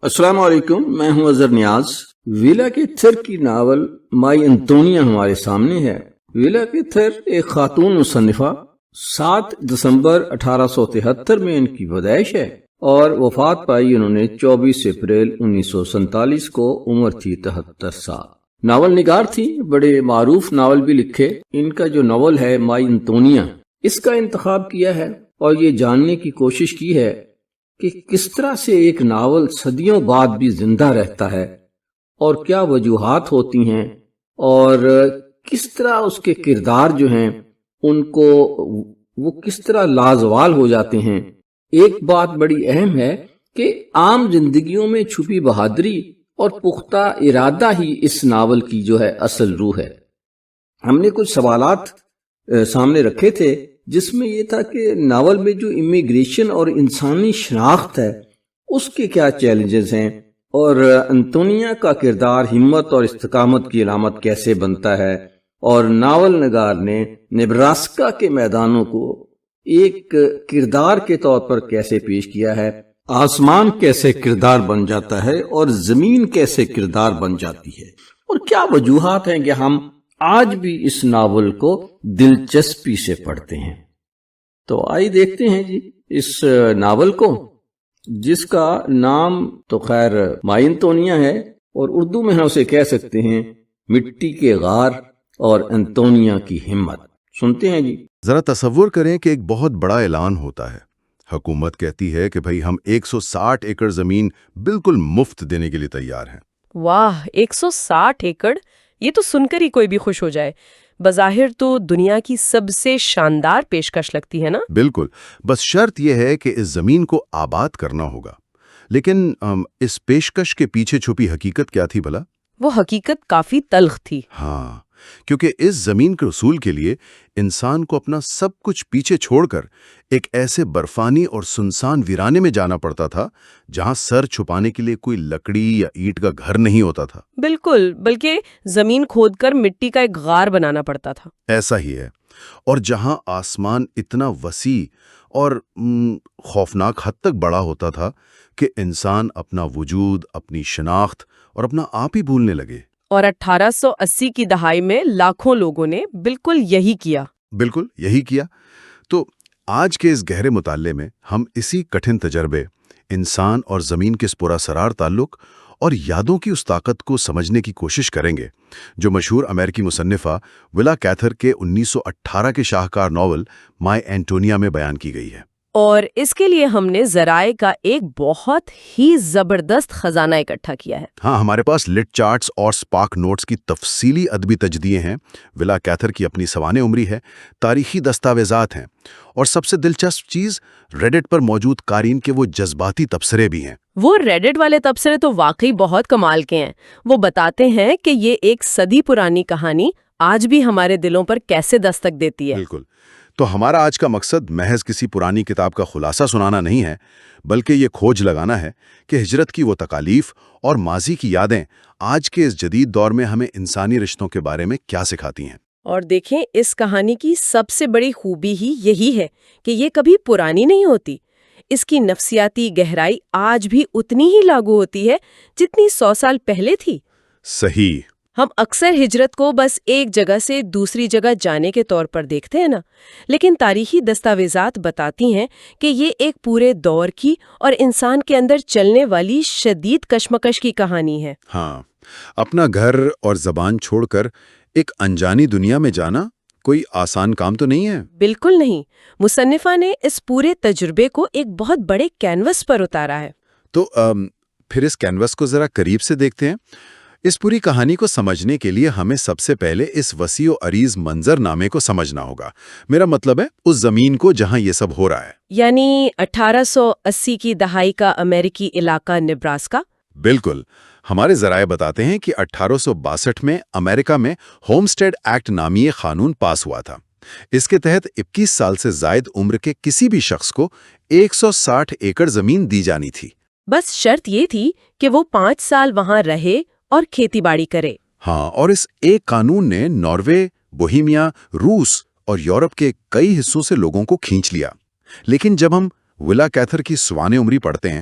السلام علیکم، میں ہوں اظہر نیاز۔ ویلا کے تھر کی ناول مائی انطونیا ہمارے سامنے ہے۔ ویلا کے تھر ایک خاتون مصنفہ، 7 دسمبر 1873 میں ان کی پیدائش ہے اور وفات پائی انہوں نے 24 اپریل 1947 کو، عمر تھی 73 سال۔ ناول نگار تھی، بڑے معروف ناول بھی لکھے۔ ان کا جو ناول ہے مائی انطونیا، اس کا انتخاب کیا ہے اور یہ جاننے کی کوشش کی ہے کہ کس طرح سے ایک ناول صدیوں بعد بھی زندہ رہتا ہے اور کیا وجوہات ہوتی ہیں اور کس طرح اس کے کردار جو ہیں ان کو وہ کس طرح لازوال ہو جاتے ہیں۔ ایک بات بڑی اہم ہے کہ عام زندگیوں میں چھپی بہادری اور پختہ ارادہ ہی اس ناول کی جو ہے اصل روح ہے۔ ہم نے کچھ سوالات سامنے رکھے تھے جس میں یہ تھا کہ ناول میں جو امیگریشن اور انسانی شناخت ہے اس کے کیا چیلنجز ہیں، اور انطونیا کا کردار ہمت اور استقامت کی علامت کیسے بنتا ہے، اور ناول نگار نے نیبراسکا کے میدانوں کو ایک کردار کے طور پر کیسے پیش کیا ہے۔ آسمان کیسے کردار بن جاتا ہے اور زمین کیسے کردار بن جاتی ہے، اور کیا وجوہات ہیں کہ ہم آج بھی اس ناول کو دلچسپی سے پڑھتے ہیں۔ تو آئیے دیکھتے ہیں جی اس ناول کو، جس کا نام تو خیر مائی انطونیا ہے، اور اردو میں ہم اسے کہہ سکتے ہیں مٹی کے غار اور انطونیا کی ہمت۔ سنتے ہیں جی۔ ذرا تصور کریں کہ ایک بہت بڑا اعلان ہوتا ہے۔ حکومت کہتی ہے کہ بھئی ہم 160 ایکڑ زمین بالکل مفت دینے کے لیے تیار ہیں۔ واہ، 160 ایکڑ! یہ تو سن کر ہی کوئی بھی خوش ہو جائے۔ بظاہر تو دنیا کی سب سے شاندار پیشکش لگتی ہے نا؟ بالکل، بس شرط یہ ہے کہ اس زمین کو آباد کرنا ہوگا۔ لیکن اس پیشکش کے پیچھے چھپی حقیقت کیا تھی بھلا؟ وہ حقیقت کافی تلخ تھی۔ ہاں، کیونکہ اس زمین کے حصول کے لیے انسان کو اپنا سب کچھ پیچھے چھوڑ کر ایک ایسے برفانی اور سنسان ویرانے میں جانا پڑتا تھا جہاں سر چھپانے کے لیے کوئی لکڑی یا اینٹ کا گھر نہیں ہوتا تھا۔ بالکل، بلکہ زمین کھود کر مٹی کا ایک غار بنانا پڑتا تھا۔ ایسا ہی ہے، اور جہاں آسمان اتنا وسیع اور خوفناک حد تک بڑا ہوتا تھا کہ انسان اپنا وجود، اپنی شناخت اور اپنا آپ ہی بھولنے لگے۔ اور 1880 کی دہائی میں لاکھوں لوگوں نے بالکل یہی کیا۔ بالکل یہی کیا۔ تو آج کے اس گہرے مطالعے میں ہم اسی کٹھن تجربے، انسان اور زمین کے اس پراسرار تعلق اور یادوں کی اس طاقت کو سمجھنے کی کوشش کریں گے جو مشہور امریکی مصنفہ ولا کیتھر کے 1918 کے شاہکار ناول مائی انطونیا میں بیان کی گئی ہے۔ اور اس کے لیے ہم نے ذرائع کا ایک بہت ہی زبردست خزانہ اکٹھا کیا ہے۔ ہاں، ہمارے پاس لٹ چارٹس اور سپارک نوٹس کی تفصیلی ادبی تجزیے ہیں، ولا کیتھر کی اپنی سوانح عمری ہے، تاریخی دستاویزات ہیں، اور سب سے دلچسپ چیز ریڈٹ پر موجود قارئین کے وہ جذباتی تبصرے بھی ہیں۔ وہ ریڈٹ والے تبصرے تو واقعی بہت کمال کے ہیں۔ وہ بتاتے ہیں کہ یہ ایک صدی پرانی کہانی آج بھی ہمارے دلوں پر کیسے دستک دیتی ہے۔ بالکل۔ تو ہمارا آج کا مقصد محض کسی پرانی کتاب کا خلاصہ سنانا نہیں ہے، بلکہ یہ کھوج لگانا ہے کہ ہجرت کی وہ تکالیف اور ماضی کی یادیں آج کے اس جدید دور میں ہمیں انسانی رشتوں کے بارے میں کیا سکھاتی ہیں۔ اور دیکھیں، اس کہانی کی سب سے بڑی خوبی ہی یہی ہے کہ یہ کبھی پرانی نہیں ہوتی۔ اس کی نفسیاتی گہرائی آج بھی اتنی ہی لاگو ہوتی ہے جتنی 100 سال پہلے تھی۔ صحیح۔ ہم اکثر ہجرت کو بس ایک جگہ سے دوسری جگہ جانے کے طور پر دیکھتے ہیں نا، لیکن تاریخی دستاویزات بتاتی ہیں کہ یہ ایک پورے دور کی اور انسان کے اندر چلنے والی شدید کشمکش کی کہانی ہے۔ ہاں، اپنا گھر اور زبان چھوڑ کر ایک انجانی دنیا میں جانا کوئی آسان کام تو نہیں ہے۔ بالکل نہیں۔ مصنفہ نے اس پورے تجربے کو ایک بہت بڑے کینوس پر اتارا ہے۔ تو پھر اس کینوس کو ذرا قریب سے دیکھتے ہیں۔ اس پوری کہانی کو سمجھنے کے لیے ہمیں سب سے پہلے اس وسیع و عریض منظر نامے کو سمجھنا ہوگا۔ میرا مطلب ہے اس زمین کو جہاں یہ سب ہو رہا ہے، یعنی 1880 کی دہائی کا امریکی علاقہ نیبراسکا۔ بالکل۔ ہمارے ذرائع بتاتے ہیں کہ 1862 میں امریکہ میں ہوم اسٹیڈ ایکٹ نامی ایک قانون پاس ہوا تھا۔ اس کے تحت 21 سال سے زائد عمر کے کسی بھی شخص کو 160 ایکڑ زمین دی جانی تھی۔ بس شرط یہ تھی کہ وہ 5 سال وہاں رہے اور کھیتی باڑی کرے۔ ہاں، اور اس ایک قانون نے ناروے، بوہیمیا، روس اور یورپ کے کئی حصوں سے لوگوں کو کھینچ لیا۔ لیکن جب ہم ولا کیتھر کی سوانح عمری پڑھتے ہیں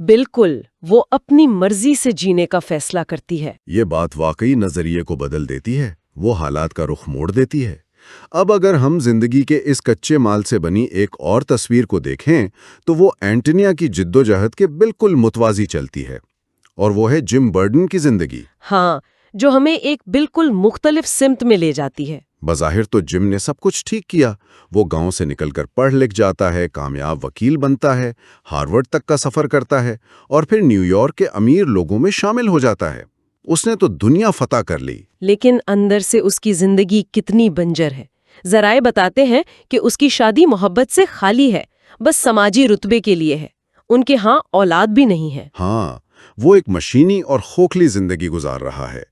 بالکل، وہ اپنی مرضی سے جینے کا فیصلہ کرتی ہے۔ یہ بات واقعی نظریے کو بدل دیتی ہے، وہ حالات کا رخ موڑ دیتی ہے۔ اب اگر ہم زندگی کے اس کچے مال سے بنی ایک اور تصویر کو دیکھیں تو وہ اینٹونیا کی جدوجہد کے بالکل متوازی چلتی ہے، اور وہ ہے جم برڈن کی زندگی۔ ہاں، جو ہمیں ایک بالکل مختلف سمت میں لے جاتی ہے۔ بظاہر تو جم نے سب کچھ ٹھیک کیا، وہ گاؤں سے نکل کر پڑھ لکھ جاتا ہے، کامیاب وکیل بنتا ہے، ہارورڈ تک کا سفر کرتا ہے، اور پھر نیو یارک کے امیر لوگوں میں شامل ہو جاتا ہے۔ اس نے تو دنیا فتح کر لی۔ لیکن اندر سے اس کی زندگی کتنی بنجر ہے۔ ذرائع بتاتے ہیں کہ اس کی شادی محبت سے خالی ہے، بس سماجی رتبے کے لیے ہے۔ ان کے ہاں اولاد بھی نہیں ہے۔ ہاں، وہ ایک مشینی اور کھوکھلی زندگی گزار رہا ہے۔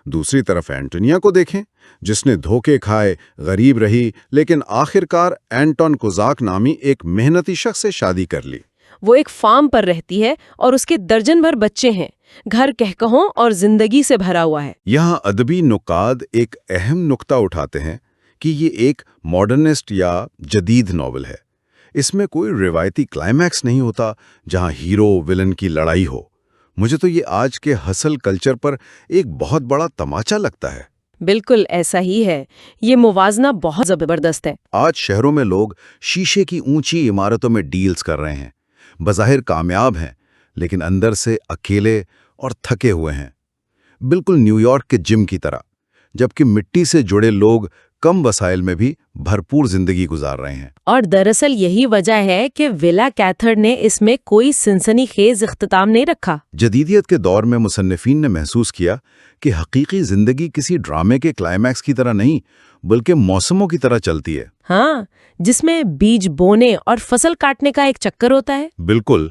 دوسری طرف اینٹونیا کو دیکھیں، جس نے دھوکے کھائے، غریب رہی، لیکن آخرکار اینٹون کوزاک نامی ایک محنتی شخص سے شادی کر لی۔ وہ ایک فارم پر رہتی ہے اور اس کے درجن بھر بچے ہیں، گھر کہکہوں اور زندگی سے بھرا ہوا ہے۔ یہاں ادبی نقاد ایک اہم نقطہ اٹھاتے ہیں کہ یہ ایک ماڈرنسٹ یا جدید ناول ہے۔ اس میں کوئی روایتی کلائمیکس نہیں ہوتا جہاں ہیرو ولن کی لڑائی ہو۔ مجھے تو یہ آج کے ہسل کلچر پر ایک بہت بڑا تماچا لگتا ہے۔ بالکل ایسا ہی ہے، یہ موازنہ بہت زبردست ہے۔ آج شہروں میں لوگ شیشے کی اونچی عمارتوں میں ڈیلز کر رہے ہیں، بظاہر کامیاب ہیں لیکن اندر سے اکیلے اور تھکے ہوئے ہیں، بالکل نیو یارک کے جم کی طرح، جبکہ مٹی سے جڑے لوگ کم وسائل میں بھی بھرپور زندگی گزار رہے ہیں۔ اور دراصل یہی وجہ ہے کہ ولا کیتھر نے اس میں کوئی سنسنی خیز اختتام نہیں رکھا۔ جدیدیت کے دور میں مصنفین نے محسوس کیا کہ حقیقی زندگی کسی ڈرامے کے کلائمیکس کی طرح نہیں بلکہ موسموں کی طرح چلتی ہے۔ ہاں، جس میں بیج بونے اور فصل کاٹنے کا ایک چکر ہوتا ہے۔ بالکل،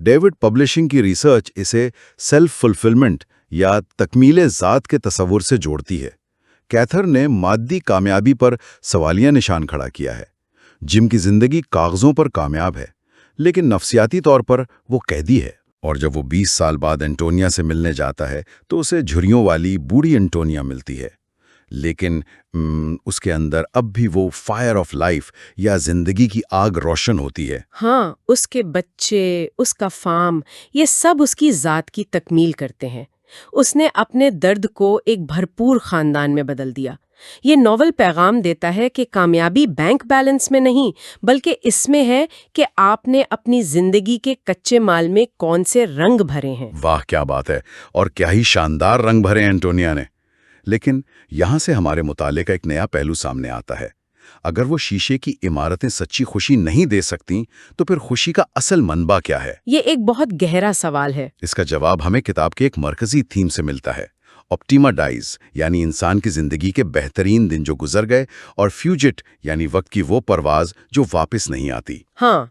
ڈیوڈ پبلشنگ کی ریسرچ اسے سیلف فلفلمنٹ یا تکمیل ذات کے تصور سے جوڑتی ہے۔ کیتھر نے مادی کامیابی پر سوالیہ نشان کھڑا کیا ہے۔ جم کی زندگی کاغذوں پر کامیاب ہے لیکن نفسیاتی طور پر وہ قیدی ہے، اور جب وہ 20 سال بعد اینٹونیا سے ملنے جاتا ہے تو اسے جھریوں والی بوڑھی اینٹونیا ملتی ہے، لیکن اس کے اندر اب بھی وہ فائر آف لائف یا زندگی کی آگ روشن ہوتی ہے۔ ہاں، اس کے بچے، اس کا فارم، یہ سب اس کی ذات کی تکمیل کرتے ہیں۔ اس نے اپنے درد کو ایک بھرپور خاندان میں بدل دیا۔ یہ ناول پیغام دیتا ہے کہ کامیابی بینک بیلنس میں نہیں بلکہ اس میں ہے کہ آپ نے اپنی زندگی کے کچے مال میں کون سے رنگ بھرے ہیں۔ واہ کیا بات ہے، اور کیا ہی شاندار رنگ بھرے اینٹونیا نے۔ لیکن یہاں سے ہمارے مطالعے کا ایک نیا پہلو سامنے آتا ہے۔ اگر وہ شیشے کی عمارتیں سچی خوشی نہیں دے سکتیں تو پھر خوشی کا اصل منبع کیا ہے؟ یہ ایک بہت گہرا سوال ہے۔ اس کا جواب ہمیں کتاب کے ایک مرکزی تھیم سے ملتا ہے، آپٹیما ڈائز، یعنی انسان کی زندگی کے بہترین دن جو گزر گئے، اور فیوجٹ، یعنی وقت کی وہ پرواز جو واپس نہیں آتی۔ ہاں،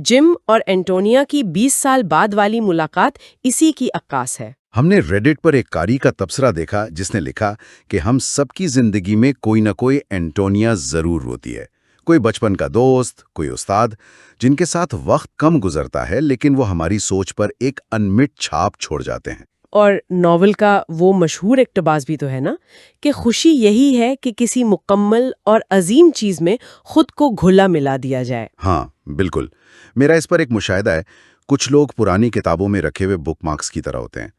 جم اور اینٹونیا کی 20 سال بعد والی ملاقات اسی کی عکاس ہے۔ ہم نے ریڈٹ پر ایک قاری کا تبصرہ دیکھا جس نے لکھا کہ ہم سب کی زندگی میں کوئی نہ کوئی اینٹونیا ضرور ہوتی ہے، کوئی بچپن کا دوست، کوئی استاد، جن کے ساتھ وقت کم گزرتا ہے لیکن وہ ہماری سوچ پر ایک انمٹ چھاپ چھوڑ جاتے ہیں۔ اور ناول کا وہ مشہور اقتباس بھی تو ہے نا کہ خوشی یہی ہے کہ کسی مکمل اور عظیم چیز میں خود کو گھلا ملا دیا جائے۔ ہاں بالکل، میرا اس پر ایک مشاہدہ ہے۔ کچھ لوگ پرانی کتابوں میں رکھے ہوئے بک مارکس کی طرح ہوتے ہیں۔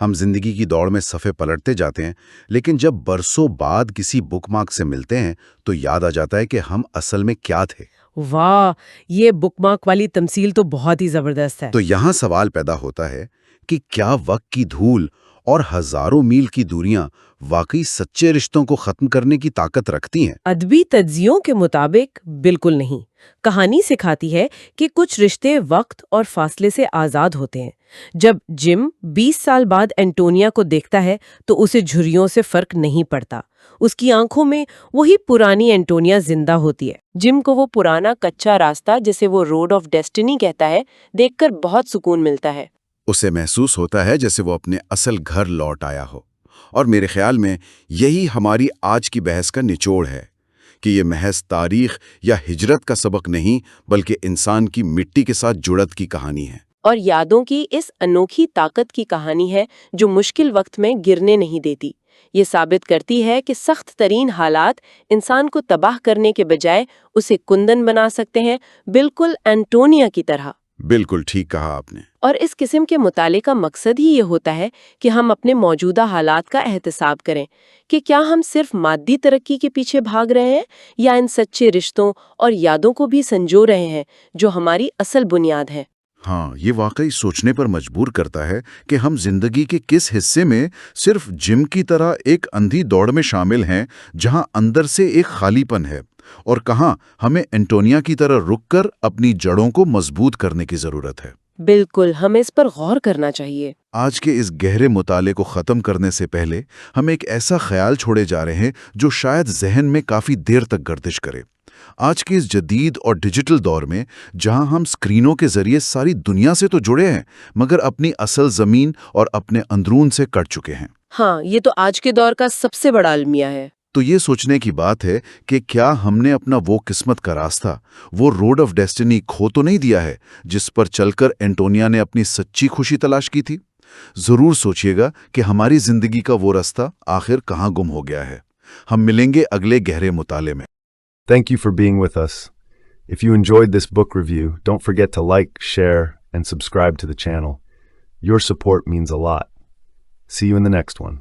ہم زندگی کی دوڑ میں صفحے پلٹتے جاتے ہیں لیکن جب برسوں بعد کسی بک مارک سے ملتے ہیں تو یاد آ جاتا ہے کہ ہم اصل میں کیا تھے۔ واہ، یہ بک مارک والی تمثیل تو بہت ہی زبردست ہے۔ تو یہاں سوال پیدا ہوتا ہے کہ کیا وقت کی دھول اور ہزاروں میل کی دوریاں واقعی سچے رشتوں کو ختم کرنے کی طاقت رکھتی ہیں؟ ادبی تجزیوں کے مطابق بالکل نہیں۔ کہانی سکھاتی ہے کہ کچھ رشتے وقت اور فاصلے سے آزاد ہوتے ہیں۔ جب جم 20 سال بعد اینٹونیا کو دیکھتا ہے تو اسے جھریوں سے فرق نہیں پڑتا۔ اس کی آنکھوں میں وہی پرانی اینٹونیا زندہ ہوتی ہے۔ جم کو وہ پرانا کچا راستہ جسے وہ روڈ آف ڈیسٹنی کہتا ہے دیکھ کر بہت سکون ملتا ہے۔ اسے محسوس ہوتا ہے جیسے وہ اپنے اصل گھر لوٹ آیا ہو۔ اور میرے خیال میں یہی ہماری آج کی بحث کا نچوڑ ہے کہ یہ محض تاریخ یا ہجرت کا سبق نہیں بلکہ انسان کی مٹی کے ساتھ جڑت کی کہانی ہے، اور یادوں کی اس انوکھی طاقت کی کہانی ہے جو مشکل وقت میں گرنے نہیں دیتی۔ یہ ثابت کرتی ہے کہ سخت ترین حالات انسان کو تباہ کرنے کے بجائے اسے کندن بنا سکتے ہیں، بالکل اینٹونیا کی طرح۔ بالکل ٹھیک کہا آپ نے۔ اور اس قسم کے مطالعے کا مقصد ہی یہ ہوتا ہے کہ ہم اپنے موجودہ حالات کا احتساب کریں کہ کیا ہم صرف مادی ترقی کے پیچھے بھاگ رہے ہیں یا ان سچے رشتوں اور یادوں کو بھی سنجو رہے ہیں جو ہماری اصل بنیاد ہے۔ ہاں، یہ واقعی سوچنے پر مجبور کرتا ہے کہ ہم زندگی کے کس حصے میں صرف جم کی طرح ایک اندھی دوڑ میں شامل ہیں جہاں اندر سے ایک خالی پن ہے، اور کہاں ہمیں انٹونیا کی طرح رک کر اپنی جڑوں کو مضبوط کرنے کی ضرورت ہے۔ بالکل، ہمیں اس پر غور کرنا چاہیے۔ آج کے اس گہرے مطالعے کو ختم کرنے سے پہلے ہم ایک ایسا خیال چھوڑے جا رہے ہیں جو شاید ذہن میں کافی دیر تک گردش کرے۔ آج کے اس جدید اور ڈیجیٹل دور میں جہاں ہم سکرینوں کے ذریعے ساری دنیا سے تو جڑے ہیں مگر اپنی اصل زمین اور اپنے اندرون سے کٹ چکے ہیں۔ ہاں، یہ تو آج کے دور کا سب سے بڑا المیہ ہے۔ تو یہ سوچنے کی بات ہے کہ کیا ہم نے اپنا وہ قسمت کا راستہ، وہ روڈ آف ڈیسٹینی کھو تو نہیں دیا ہے جس پر چل کر انٹونیا نے اپنی سچی خوشی تلاش کی تھی؟ ضرور سوچئے گا کہ ہماری زندگی کا وہ راستہ آخر کہاں گم ہو گیا ہے۔ ہم ملیں گے اگلے گہرے مطالعے میں۔ Thank you for being with us. If you enjoyed this book review, don't forget to like, share, and subscribe to the channel. Your support means a lot. See you in the next one.